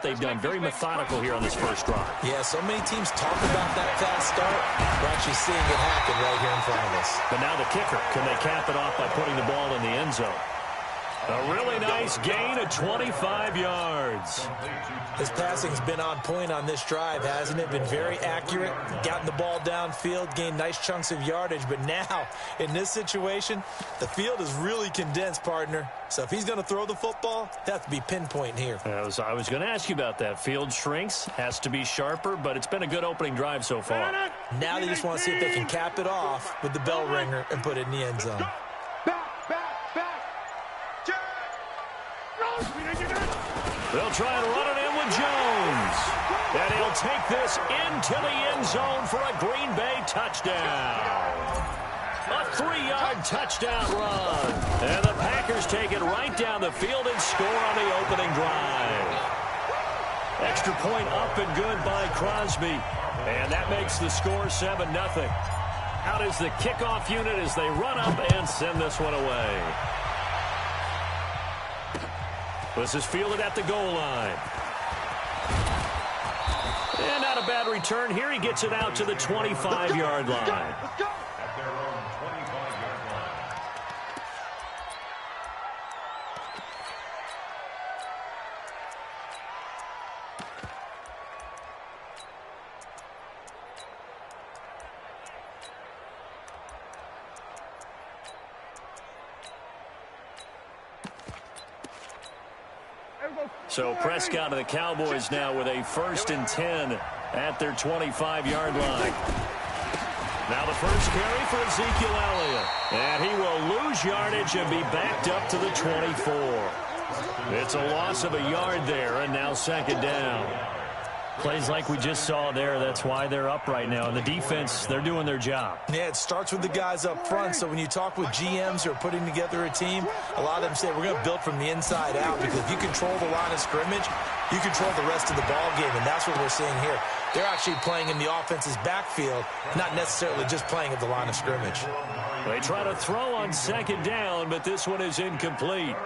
they've done. Very methodical here on this first drive. Yeah, so many teams talk about that fast start. We're actually seeing it happen right here in front of us. But now the kicker. Can they cap it off by putting the ball in the end zone? A really nice gain of 25 yards. His passing's been on point on this drive, hasn't it? Been very accurate, gotten the ball downfield, gained nice chunks of yardage. But now, in this situation, the field is really condensed, partner. So if he's going to throw the football, they have to be pinpoint here. I was going to ask you about that. Field shrinks, has to be sharper, but it's been a good opening drive so far. Now they just want to see if they can cap it off with the bell ringer and put it in the end zone. They'll try and run it in with Jones. And he'll take this into the end zone for a Green Bay touchdown. A 3-yard touchdown run. And the Packers take it right down the field and score on the opening drive. Extra point up and good by Crosby. And that makes the score 7-0. Out is the kickoff unit as they run up and send this one away. This is fielded at the goal line. And not a bad return here. He gets it out to the 25-yard line. At their own 25-yard line. So Prescott and the Cowboys now with a 1st and 10 at their 25-yard line. Now the first carry for Ezekiel Elliott. And he will lose yardage and be backed up to the 24. It's a loss of a yard there, and now 2nd down. Plays like we just saw there. That's why they're up right now. And the defense, they're doing their job. Yeah, it starts with the guys up front. So when you talk with GMs who are putting together a team, a lot of them say we're going to build from the inside out, because if you control the line of scrimmage, you control the rest of the ball game, and that's what we're seeing here. They're actually playing in the offense's backfield, not necessarily just playing at the line of scrimmage. They try to throw on 2nd down, but this one is incomplete.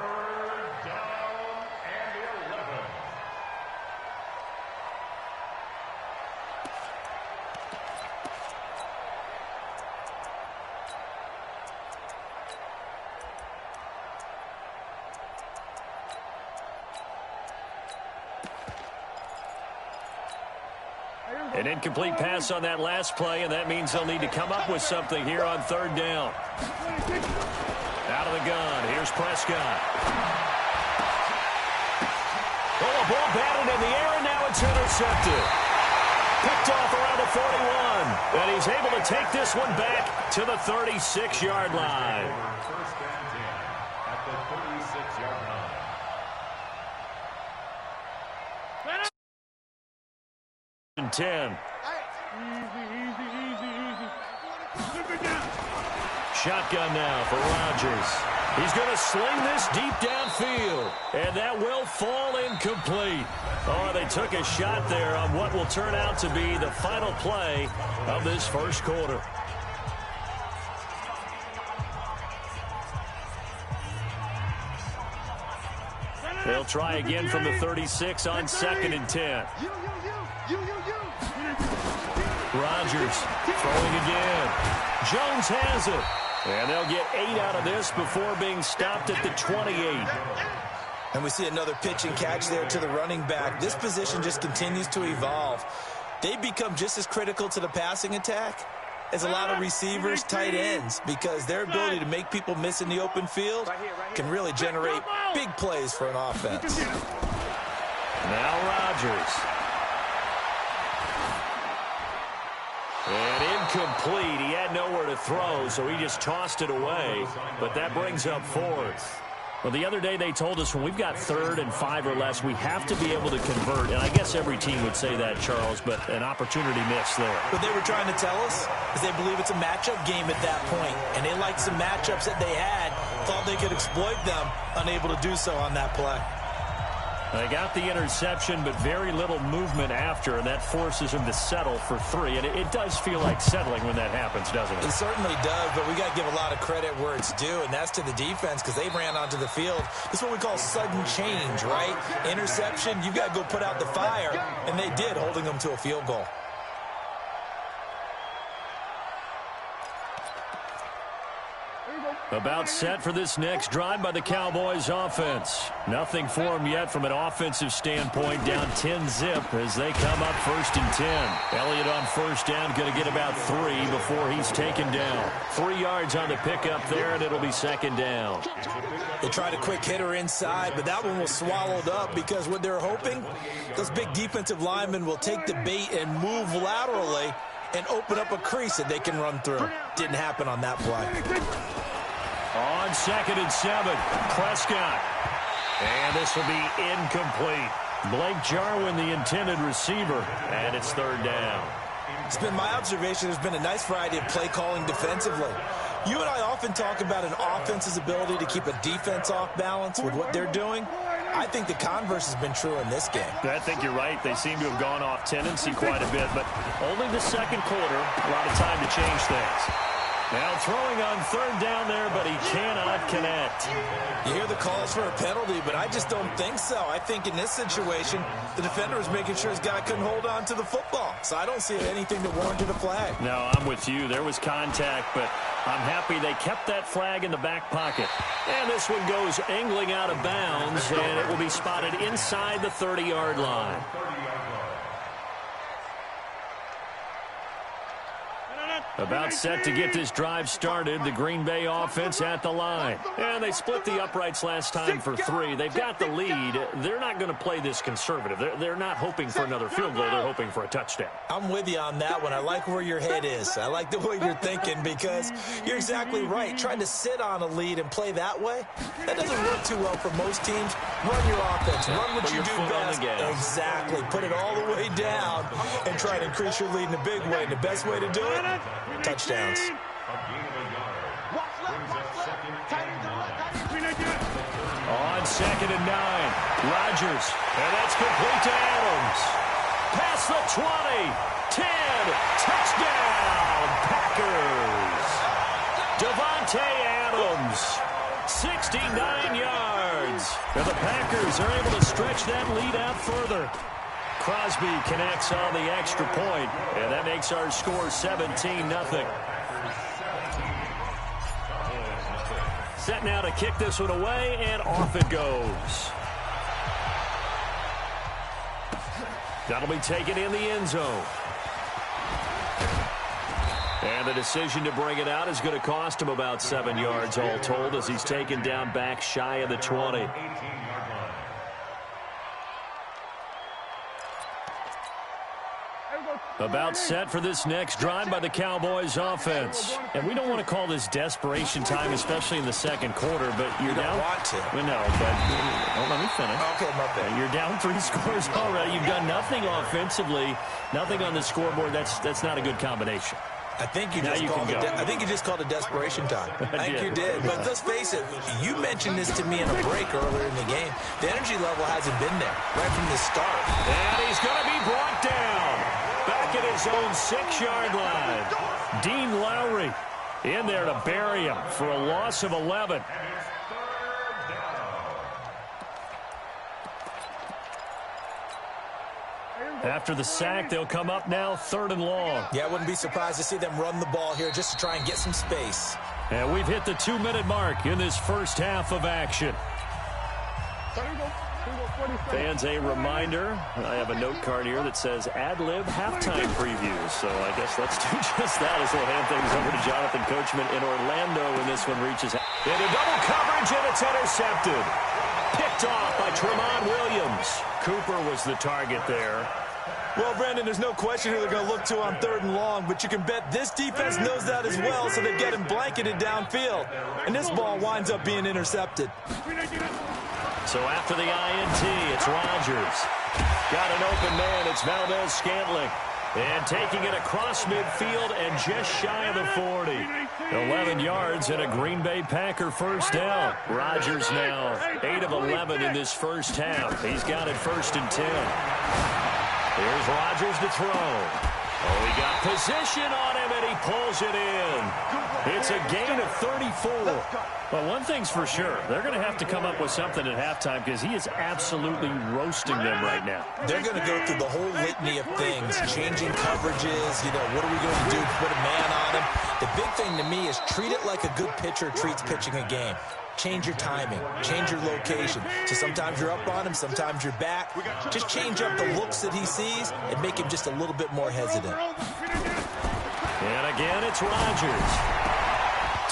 An incomplete pass on that last play, and that means they'll need to come up with something here on 3rd down. Out of the gun, here's Prescott. Oh, a ball batted in the air, and now it's intercepted. Picked off around the 41, and he's able to take this one back to the 36-yard line. 1st and 10 at the 36-yard line. And 10. Shotgun now for Rodgers. He's going to sling this deep downfield, and that will fall incomplete. Oh, they took a shot there on what will turn out to be the final play of this first quarter. They'll try again from the 36 on 2nd and 10. Rodgers throwing again. Jones has it. And they'll get 8 out of this before being stopped at the 28. And we see another pitch and catch there to the running back. This position just continues to evolve. They become just as critical to the passing attack as a lot of receivers, tight ends, because their ability to make people miss in the open field can really generate big plays for an offense. Now Rodgers. And incomplete. He had nowhere to throw, so he just tossed it away. But that brings up 4th. Well, the other day they told us when we've got 3rd and 5 or less, we have to be able to convert. And I guess every team would say that, Charles, but an opportunity missed there. What they were trying to tell us is they believe it's a matchup game at that point. And they liked some matchups that they had, thought they could exploit them, unable to do so on that play. They got the interception, but very little movement after, and that forces them to settle for 3. And it does feel like settling when that happens, doesn't it? It certainly does, but we got to give a lot of credit where it's due, and that's to the defense because they ran onto the field. This is what we call sudden change, right? Interception, you've got to go put out the fire, and they did, holding them to a field goal. About set for this next drive by the Cowboys offense. Nothing for them yet from an offensive standpoint, down 10-zip as they come up 1st and 10. Elliott on first down, going to get about 3 before he's taken down. 3 yards on the pickup there, and it'll be 2nd down. They tried a quick hitter inside, but that one was swallowed up because what they're hoping, those big defensive linemen will take the bait and move laterally and open up a crease that they can run through. Didn't happen on that play. On 2nd and 7, Prescott. And this will be incomplete. Blake Jarwin, the intended receiver, and it's 3rd down. It's been my observation there's been a nice variety of play calling defensively. You and I often talk about an offense's ability to keep a defense off balance with what they're doing. I think the converse has been true in this game. I think you're right. They seem to have gone off tendency quite a bit, but only the 2nd quarter, a lot of time to change things. Now throwing on 3rd down there, but he cannot connect. You hear the calls for a penalty, but I just don't think so. I think in this situation, the defender was making sure his guy couldn't hold on to the football. So I don't see anything that warranted a flag. No, I'm with you. There was contact, but I'm happy they kept that flag in the back pocket. And this one goes angling out of bounds, and it will be spotted inside the 30-yard line. About set to get this drive started, the Green Bay offense at the line. And they split the uprights last time for 3. They've got the lead. They're not going to play this conservative. They're not hoping for another field goal. They're hoping for a touchdown. I'm with you on that one. I like where your head is. I like the way you're thinking because you're exactly right. Trying to sit on a lead and play that way, that doesn't work too well for most teams. Run your offense. Run what you do best. Exactly. Put it all the way down and try to increase your lead in a big way. And the best way to do it, touchdowns. On 2nd and 9, Rodgers, and that's complete to Adams. Past the 20, 10, touchdown, Packers. Devontae Adams, 69 yards. And the Packers are able to stretch that lead out further. Crosby connects on the extra point, and that makes our score 17-0. Set now to kick this one away, and off it goes. That'll be taken in the end zone. And the decision to bring it out is going to cost him about 7 yards all told as he's taken down back shy of the 20. About set for this next drive by the Cowboys offense. And we don't want to call this desperation time, especially in the 2nd quarter, but you're down. Don't want to. We know, but let me finish. Okay, my bad. You're down 3 scores already. You've done nothing offensively, nothing on the scoreboard. That's not a good combination. I think you just called it desperation time. I think you did. But let's face it, you mentioned this to me in a break earlier in the game. The energy level hasn't been there right from the start. And he's going to be brought down back at his own 6-yard line. Dean Lowry in there to bury him for a loss of 11. After the sack, they'll come up now 3rd and long. Yeah, I wouldn't be surprised to see them run the ball here just to try and get some space. And we've hit the 2-minute mark in this first half of action. Fans, a reminder, I have a note card here that says ad-lib halftime previews. So I guess let's do just that as we'll hand things over to Jonathan Coachman in Orlando when this one reaches. Into double coverage, and it's intercepted. Picked off by Tremont Williams. Cooper was the target there. Well, Brandon, there's no question who they're going to look to on 3rd and long, but you can bet this defense knows that as well, so they've got him blanketed downfield. And this ball winds up being intercepted. So after the INT, it's Rodgers. Got an open man. It's Valdez-Scantling. And taking it across midfield and just shy of the 40. 11 yards and a Green Bay Packer first down. Rodgers now 8 of 11 in this first half. He's got it 1st and 10. Here's Rodgers to throw. Oh, he got position on him, and he pulls it in. It's a gain of 34. Well, one thing's for sure. They're going to have to come up with something at halftime because he is absolutely roasting them right now. They're going to go through the whole litany of things, changing coverages. You know, what are we going to do? Put a man on him. The big thing to me is treat it like a good pitcher treats pitching a game. Change your timing, change your location. So sometimes you're up on him, sometimes you're back. Just change up the looks that he sees and make him just a little bit more hesitant. And again, it's Rodgers.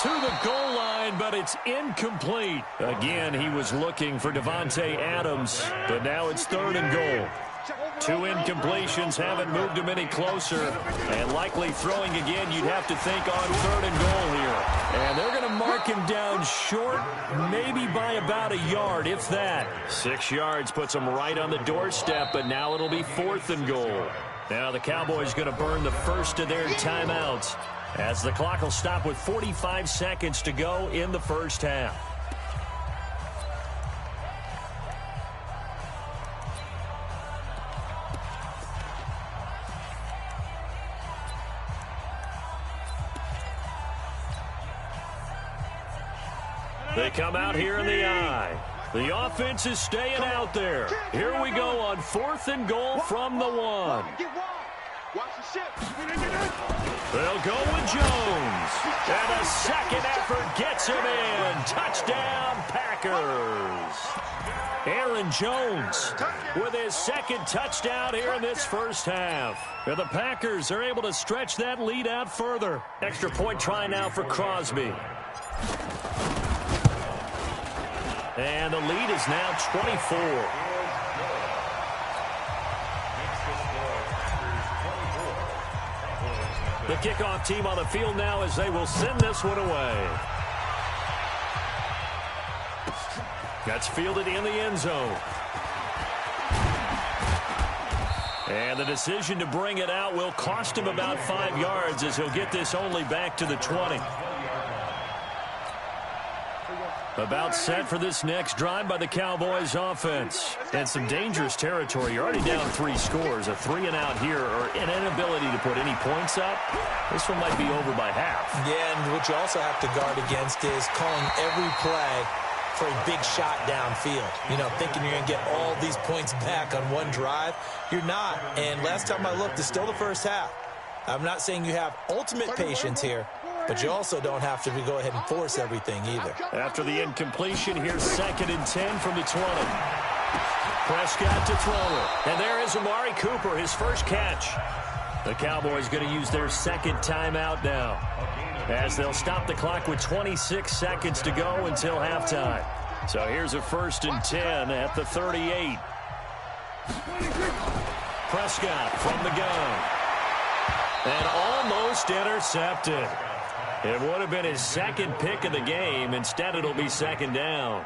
To the goal line, but it's incomplete. Again, he was looking for Davante Adams, but now it's 3rd and goal. 2 incompletions haven't moved him any closer, and likely throwing again, you'd have to think on 3rd and goal here. And they're going to mark him down short, maybe by about a yard, if that. 6 yards puts him right on the doorstep, but now it'll be 4th and goal. Now the Cowboys going to burn the first of their timeouts, as the clock will stop with 45 seconds to go in the first half. They come out here in the eye. The offense is staying out there. Here we go on 4th and goal from the 1. They'll go with Jones. And a second effort gets him in. Touchdown, Packers. Aaron Jones with his 2nd touchdown here in this first half. And the Packers are able to stretch that lead out further. Extra point try now for Crosby. And the lead is now 24. The kickoff team on the field now as they will send this one away. That's fielded in the end zone. And the decision to bring it out will cost him about 5 yards as he'll get this only back to the 20. About set for this next drive by the Cowboys offense. And some dangerous territory. You're already down 3 scores. A 3 and out here, or an inability to put any points up. This one might be over by half. Yeah, and what you also have to guard against is calling every play for a big shot downfield. You know, thinking you're going to get all these points back on one drive. You're not. And last time I looked, it's still the first half. I'm not saying you have ultimate patience here, but you also don't have to go ahead and force everything either. After the incompletion, here's 2nd and 10 from the 20. Prescott to throw it. And there is Amari Cooper, his first catch. The Cowboys going to use their 2nd timeout now, as they'll stop the clock with 26 seconds to go until halftime. So here's a 1st and 10 at the 38. Prescott from the gun. And almost intercepted. It would have been his 2nd pick of the game. Instead, it'll be 2nd down.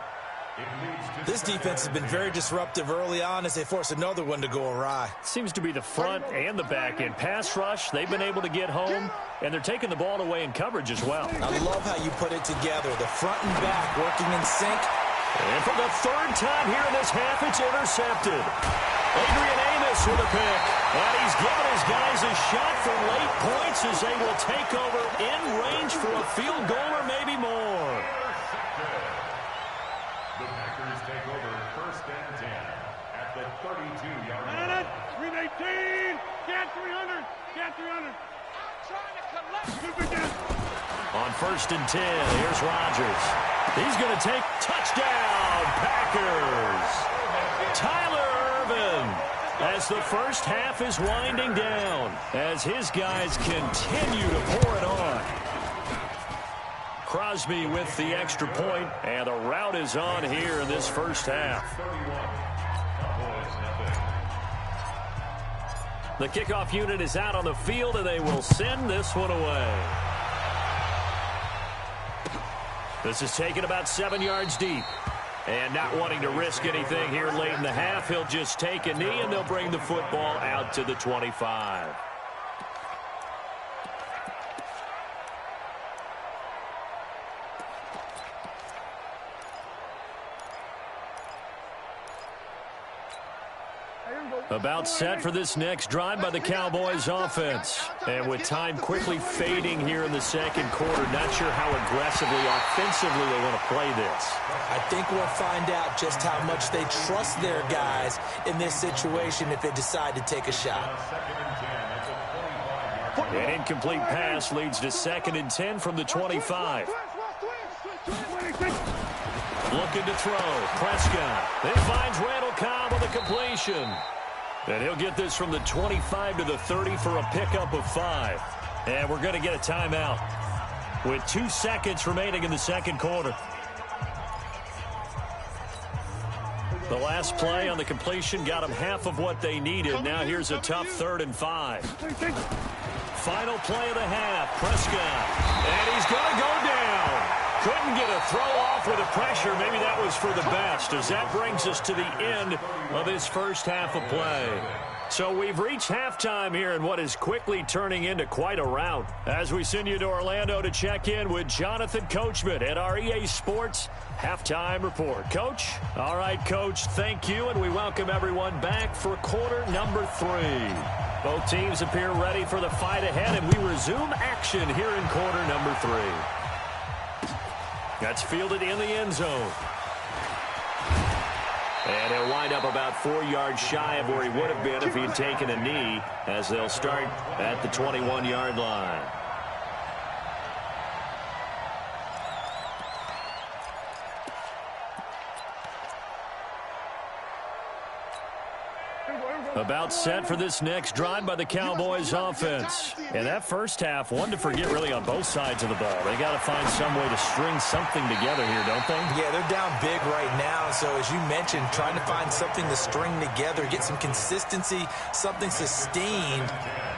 This defense has been very disruptive early on as they force another one to go awry. Seems to be the front and the back end. Pass rush, they've been able to get home, and they're taking the ball away in coverage as well. I love how you put it together. The front and back working in sync. And for the 3rd time here in this half, it's intercepted. Adrian Amos with a pick. And he's given his guys a shot for late points as they will take over in range for a field goal or maybe more. The Packers take over 1st and 10 at the 32-yard line. 318. Get 300. Get 300. I'm trying to collect. On 1st and 10, here's Rodgers. He's going to take touchdown, Packers. Tyler Ervin, as the first half is winding down, as his guys continue to pour it on. Crosby with the extra point, and the rout is on here in this first half. The kickoff unit is out on the field, and they will send this one away. This is taken about 7 yards deep. And not wanting to risk anything here late in the half, he'll just take a knee, and they'll bring the football out to the 25. About set for this next drive by the Cowboys offense. And with time quickly fading here in the second quarter, not sure how aggressively, offensively they want to play this. I think we'll find out just how much they trust their guys in this situation if they decide to take a shot. An incomplete pass leads to 2nd and 10 from the 25. Looking to throw. Prescott. It finds Randall Cobb with a completion. And he'll get this from the 25 to the 30 for a pickup of 5. And we're going to get a timeout with 2 seconds remaining in the second quarter. The last play on the completion got them half of what they needed. Now here's a tough 3rd and 5. Final play of the half. Prescott. And he's going to go down. Couldn't get a throw off with the pressure. Maybe that was for the best, as that brings us to the end of this first half of play. So we've reached halftime here in what is quickly turning into quite a rout. As we send you to Orlando to check in with Jonathan Coachman at our EA Sports Halftime Report. Coach? All right, Coach, thank you, and we welcome everyone back for quarter number 3. Both teams appear ready for the fight ahead, and we resume action here in quarter number 3. That's fielded in the end zone. And he'll wind up about 4 yards shy of where he would have been if he had taken a knee, as they'll start at the 21-yard line. About set for this next drive by the Cowboys offense. And that first half, one to forget really on both sides of the ball. They got to find some way to string something together here, don't they? Yeah, they're down big right now. So as you mentioned, trying to find something to string together, get some consistency, something sustained,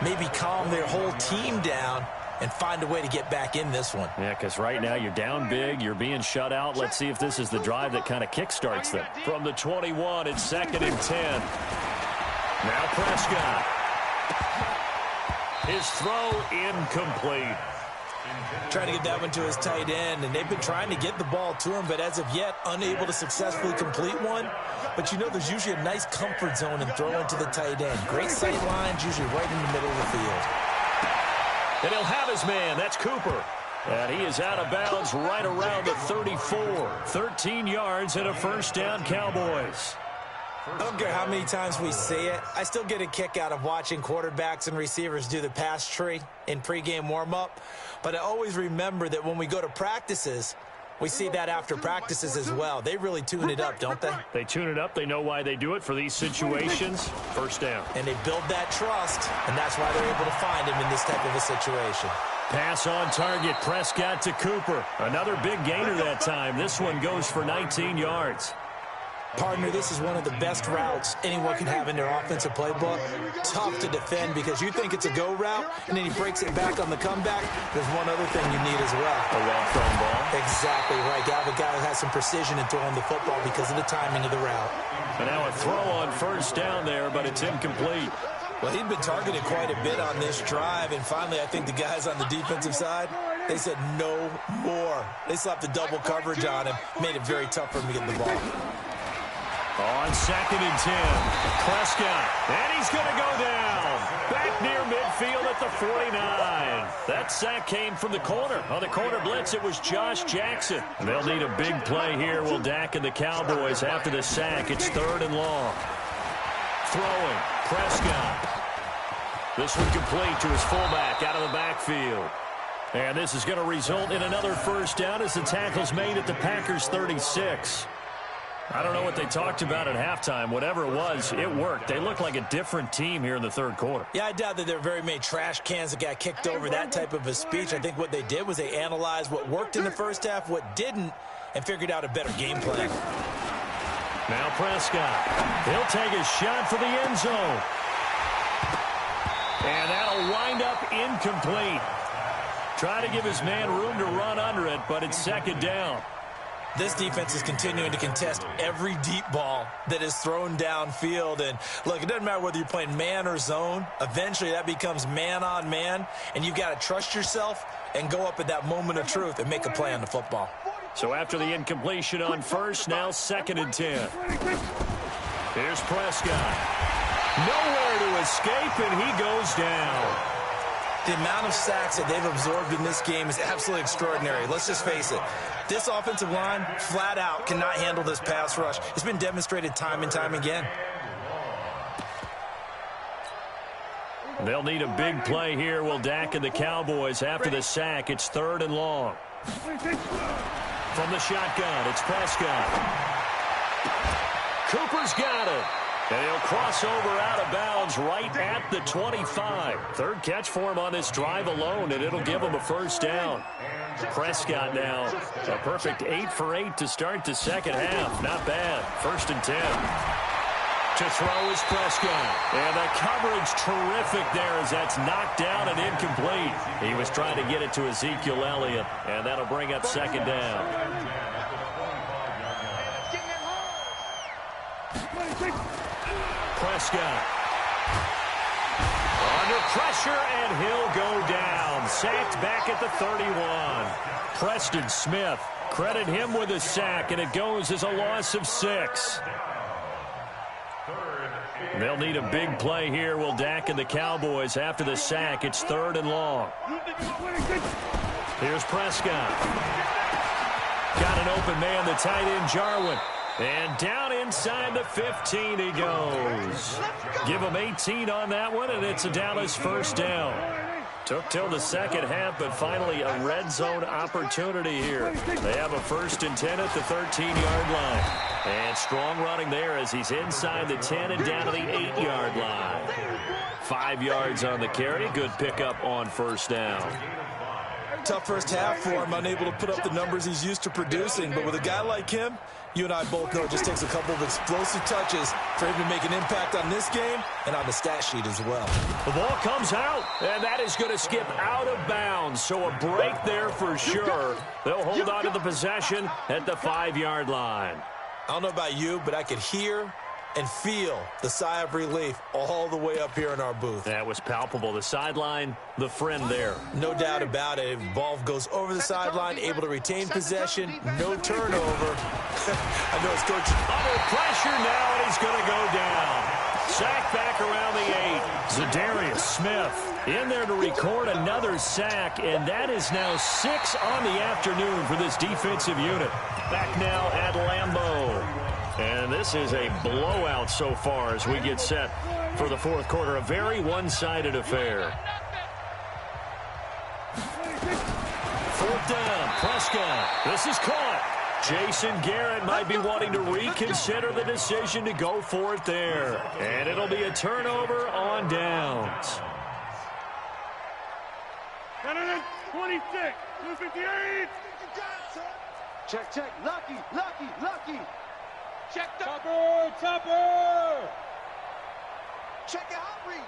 maybe calm their whole team down and find a way to get back in this one. Yeah, because right now you're down big, you're being shut out. Let's see if this is the drive that kind of kickstarts them. From the 21, it's 2nd and 10. Now Prescott. His throw incomplete. Trying to get that one to his tight end, and they've been trying to get the ball to him, but as of yet, unable to successfully complete one. But you know there's usually a nice comfort zone in throwing to the tight end. Great sight lines, usually right in the middle of the field. And he'll have his man. That's Cooper. And he is out of bounds right around the 34. 13 yards and a first down, Cowboys. I don't care how many times we see it. I still get a kick out of watching quarterbacks and receivers do the pass tree in pregame warm-up. But I always remember that when we go to practices, we see that after practices as well. They really tune it up, don't they? They tune it up. They know why they do it for these situations. First down. And they build that trust, and that's why they're able to find him in this type of a situation. Pass on target. Prescott to Cooper. Another big gainer that time. This one goes for 19 yards. Partner, this is one of the best routes anyone can have in their offensive playbook. Tough to defend because you think it's a go route, and then he breaks it back on the comeback. There's one other thing you need as well. A well-thrown ball. Exactly right. You have a guy who has some precision in throwing the football because of the timing of the route. And now a throw on first down there, but it's incomplete. Well, he'd been targeted quite a bit on this drive, and finally I think the guys on the defensive side, they said no more. They slapped the double coverage on him, made it very tough for him to get the ball. On 2nd and 10, Prescott, and he's going to go down. Back near midfield at the 49. That sack came from the corner. On the corner blitz, it was Josh Jackson. They'll need a big play here. Will Dak and the Cowboys after the sack. It's 3rd and long. Throwing, Prescott. This one complete to his fullback out of the backfield. And this is going to result in another first down as the tackle's made at the Packers' 36. I don't know what they talked about at halftime. Whatever it was, it worked. They look like a different team here in the third quarter. Yeah, I doubt that there are very many trash cans that got kicked over, that type of a speech. I think what they did was they analyzed what worked in the first half, what didn't, and figured out a better game plan. Now Prescott. He'll take a shot for the end zone. And that'll wind up incomplete. Try to give his man room to run under it, but it's 2nd down. This defense is continuing to contest every deep ball that is thrown downfield. And, look, it doesn't matter whether you're playing man or zone. Eventually, that becomes man-on-man, and you've got to trust yourself and go up at that moment of truth and make a play on the football. So after the incompletion on first, now 2nd and 10. Here's Prescott. Nowhere to escape, and he goes down. The amount of sacks that they've absorbed in this game is absolutely extraordinary. Let's just face it. This offensive line, flat out, cannot handle this pass rush. It's been demonstrated time and time again. They'll need a big play here. Will Dak and the Cowboys after the sack. It's 3rd and long. From the shotgun, it's Prescott. Cooper's got it. And he'll cross over out of bounds right at the 25. 3rd catch for him on this drive alone, and it'll give him a 1st down. Prescott now, a perfect 8 for 8 to start the second half. Not bad. 1st and 10. To throw is Prescott. And the coverage terrific there as that's knocked down and incomplete. He was trying to get it to Ezekiel Elliott, and that'll bring up 2nd down. Prescott under pressure, and he'll go down. Sacked back at the 31. Preston Smith, credit him with a sack, and it goes as a loss of 6. They'll need a big play here. Will Dak and the Cowboys after the sack. It's 3rd and long. Here's Prescott. Got an open man, the tight end Jarwin. And down inside the 15 he goes. Give him 18 on that one, and it's a Dallas 1st down. Took till the second half, but finally a red zone opportunity here. They have a 1st and 10 at the 13-yard line. And strong running there as he's inside the 10 and down to the 8-yard line. 5 yards on the carry. Good pickup on 1st down. Tough first half for him, unable to put up the numbers he's used to producing. But with a guy like him, you and I both know it just takes a couple of explosive touches for him to make an impact on this game and on the stat sheet as well. The ball comes out, and that is going to skip out of bounds. So a break there for sure. They'll hold on to the possession at the 5-yard line. I don't know about you, but I could hear and feel the sigh of relief all the way up here in our booth. That was palpable. The sideline, the friend there. No doubt about it. Ball goes over the sideline, able to retain possession, no turnover. I know it's Coach. Under pressure now, and he's going to go down. Sack back around the 8. Zadarius Smith in there to record another sack, and that is now 6 on the afternoon for this defensive unit. Back now at Lambeau. And this is a blowout so far as we get set for the 4th quarter. A very one-sided affair. 4th down, Prescott. This is caught. Jason Garrett might be wanting to reconsider the decision to go for it there. And it'll be a turnover on downs. 26, 258. Check. Lucky. Check the Chopper. Check it out, Reed.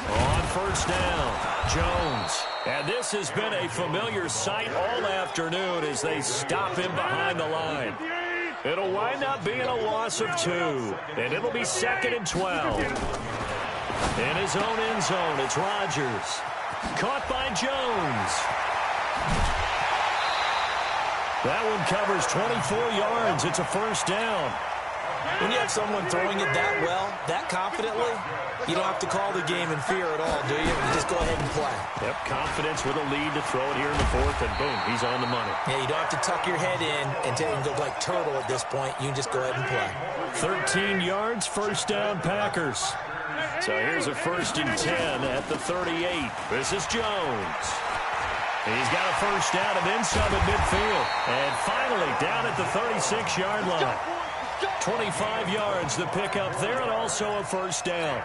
On 1st down, Jones. And this has been a familiar sight all afternoon as they stop him behind the line. It'll wind up being a loss of 2. And it'll be 2nd and 12. In his own end zone, it's Rodgers. Caught by Jones. That one covers 24 yards. It's a 1st down. When you have someone throwing it that well, that confidently, you don't have to call the game in fear at all, do you? You just go ahead and play. Yep, confidence with a lead to throw it here in the 4th, and boom, he's on the money. Yeah, you don't have to tuck your head in and go like turtle at this point. You can just go ahead and play. 13 yards, 1st down, Packers. So here's a 1st and 10 at the 38. This is Jones. He's got a 1st down and then some at midfield. And finally down at the 36-yard line. 25 yards the pickup there, and also a 1st down.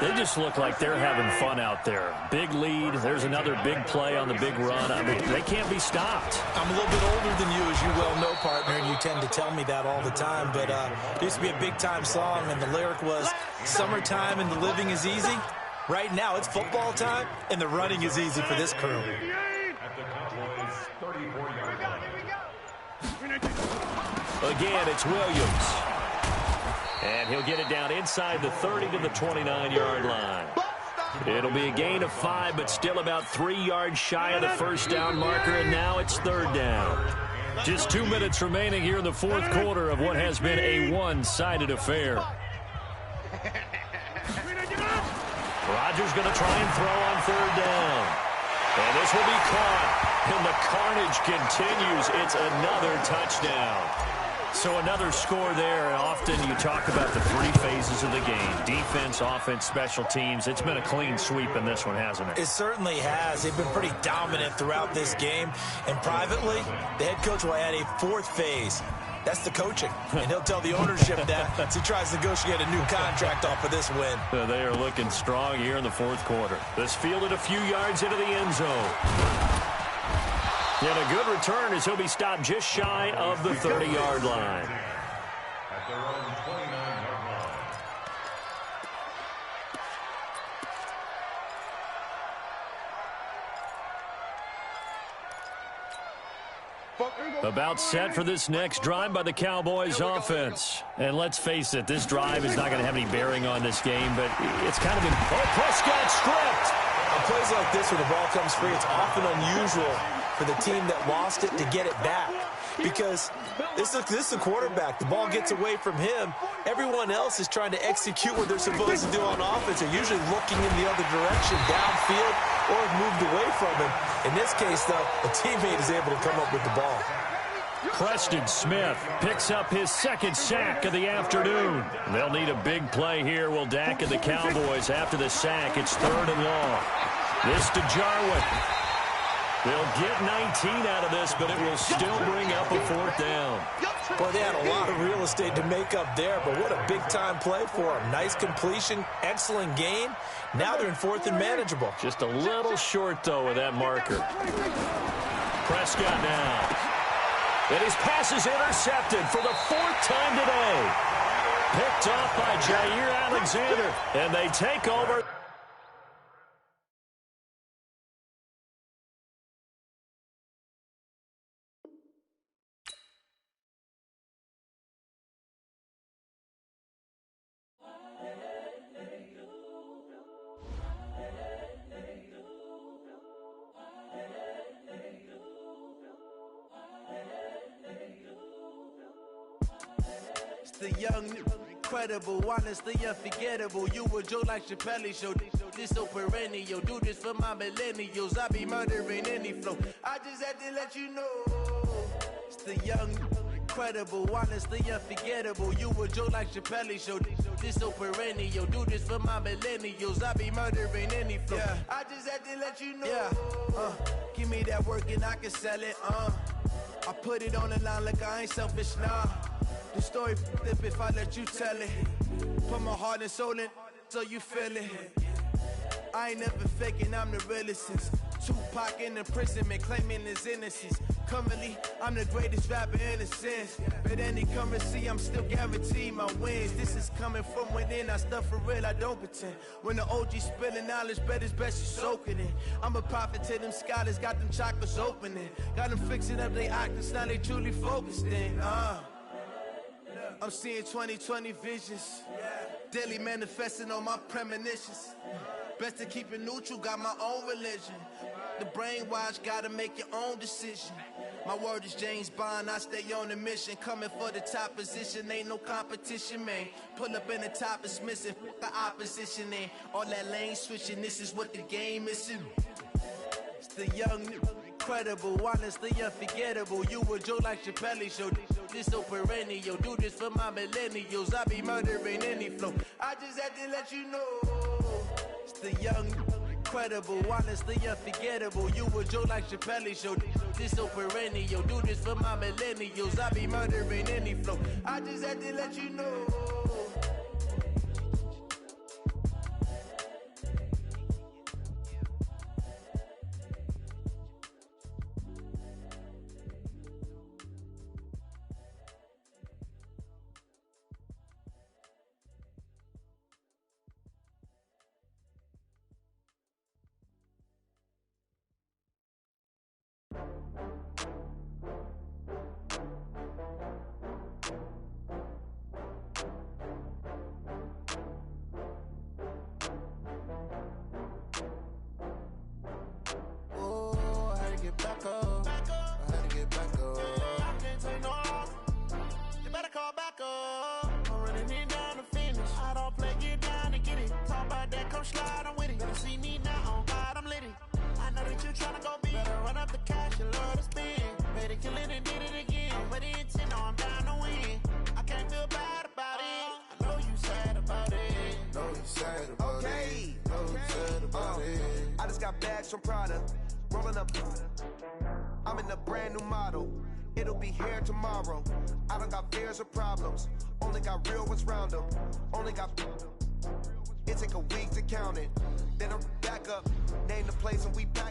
They just look like they're having fun out there. Big lead. There's another big play on the big run. I mean, they can't be stopped. I'm a little bit older than you, as you well know, partner, and you tend to tell me that all the time. But there used to be a big-time song, and the lyric was, "Summertime and the living is easy." Right now, it's football time, and the running is easy for this crew. Again, it's Williams. And he'll get it down inside the 30 to the 29-yard line. It'll be a gain of 5, but still about 3 yards shy of the 1st down marker, and now it's 3rd down. Just 2 minutes remaining here in the fourth quarter of what has been a one-sided affair. Rodgers going to try and throw on third down. And this will be caught. And the carnage continues. It's another touchdown. So another score there. And often you talk about the three phases of the game. Defense, offense, special teams. It's been a clean sweep in this one, hasn't it? It certainly has. They've been pretty dominant throughout this game. And privately, the head coach will add a fourth phase. That's the coaching. And he'll tell the ownership that as he tries to negotiate a new contract off of this win. They are looking strong here in the fourth quarter. This fielded a few yards into the end zone. And a good return as he'll be stopped just shy of the 30-yard line. At their own 29-yard line. About set for this next drive by the Cowboys offense. And let's face it, this drive is not going to have any bearing on this game, but it's kind of been... Oh, Prescott stripped! On plays like this where the ball comes free, it's often unusual for the team that lost it to get it back. Because this is the quarterback. The ball gets away from him. Everyone else is trying to execute what they're supposed to do on offense. They're usually looking in the other direction, downfield, or have moved away from him. In this case, though, a teammate is able to come up with the ball. Preston Smith picks up his second sack of the afternoon. They'll need a big play here. Will Dak and the Cowboys after the sack. It's third and long. This to Jarwin. They'll get 19 out of this, but it will still bring up a fourth down. Boy, they had a lot of real estate to make up there, but what a big-time play for them. Nice completion, excellent gain. Now they're in fourth and manageable. Just a little short, though, with that marker. Prescott now. And his pass is intercepted for the fourth time today. Picked off by Jair Alexander. And they take over. The young, incredible, honestly unforgettable. You a Joe like Chappelle show. This so perennial. Do this for my millennials. I be murdering any flow. I just had to let you know. It's the young, incredible, honestly unforgettable. You a Joe like Chappelle show. This so perennial. Do this for my millennials. I be murdering any flow. Yeah. I just had to let you know. Yeah. Give me that work and I can sell it. I put it on the line like I ain't selfish, nah. The story flip if I let you tell it. Put my heart and soul in so you feel it. I ain't never faking, I'm the realest since Tupac in imprisonment, claiming his innocence. Currently, I'm the greatest rapper in a sense. But any currency, I'm still guaranteed my wins. This is coming from within, I stuff for real, I don't pretend. When the OG spilling knowledge, bet it's best you soak it in. I'm a prophet to them scholars, got them chakras opening. Got them fixing up they octaves, now they truly focused in. I'm seeing 2020 visions. Daily manifesting on my premonitions. Best to keep it neutral, got my own religion. The brainwash, gotta make your own decision. My word is James Bond, I stay on the mission. Coming for the top position, ain't no competition, man. Pull up in the top, it's missing, the opposition ain't. All that lane switching, this is what the game is. It's the young, incredible, honestly unforgettable. You a Joe like Chappelle show. This so perennial. Do this for my millennials. I be murdering any flow. I just had to let you know. It's the young, incredible, honestly unforgettable. You a Joe like Chappelle show. This so perennial. Do this for my millennials. I be murdering any flow. I just had to let you know. sprinting down the finish. I don't play, get down and get it. Talk about that, come slide, I'm with it. Better see me now, on God, I'm litty. I know that you tryna go big. Better run up the cash, you love to spend. Better kill it and did it again. But the intent, no, I'm down to win. I can't feel bad about it. I know you sad about it. Know you sad about it. Know you sad about it. I just got bags from Prada. Rolling up. I'm in a brand new model. It'll be here tomorrow. I don't got fears or problems. Only got real ones round them. Only got. It take a week to count it. Then I'm back up. Name the place and we back.